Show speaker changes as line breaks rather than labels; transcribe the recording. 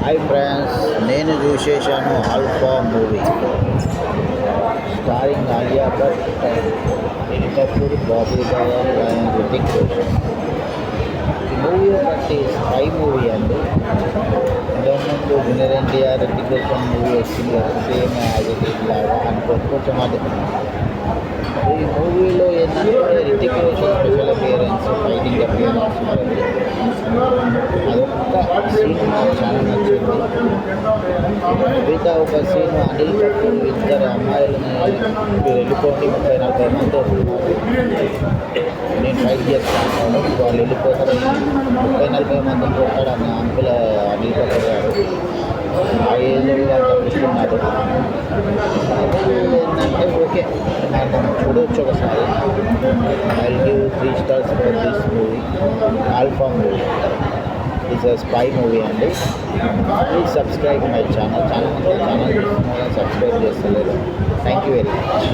Hi friends, నేను చూసేసాను Alpha movie starring Alia Bhatt, Anil Kapoor, Bobby Deol and Hrithik Roshan. ఈ మూవీ ఒకటి స్పై మూవీ అండి. ఇంతకుముందు జూనియర్ ఎన్టీఆర్ రితిక్ రోషన్ మూవీ వచ్చింది కదా, సేమ్ యాజ్ ఇట్ ఈజ్ లాగా అనుకోవచ్చు. కొంచెం అది ఈ మూవీలో ఏంటంటే Hrithik Roshan special appearance, fighting appearance ఉంటుంది. అదొక్క సీన్ నాకు చాలా నచ్చింది. మిగతా ఒక సీన్ అనిల్ కపూర్ ఇద్దరు అమ్మాయిలని మీరు వెళ్ళిపోండి 30-40 మంది వస్తున్నారు, నేను ఫైట్ చేస్తాను, వాళ్ళు వెళ్ళిపోతారు, 30-40 మందిని కొట్టాడు అని అంకుల్ అనిల్ కపూర్ గారు ఆ ఏజ్లో వాళ్ళు తప్పిస్తున్నారు. ఏంటంటే ఓకే, మనం చూడవచ్చు ఒకసారి. I give 3 stars for this movie Alpha movie. It's a spy movie అండి. Please subscribe my channel. Channel చూస్తున్నారు, సబ్స్క్రైబ్ చేస్తలేదు. Thank you very much.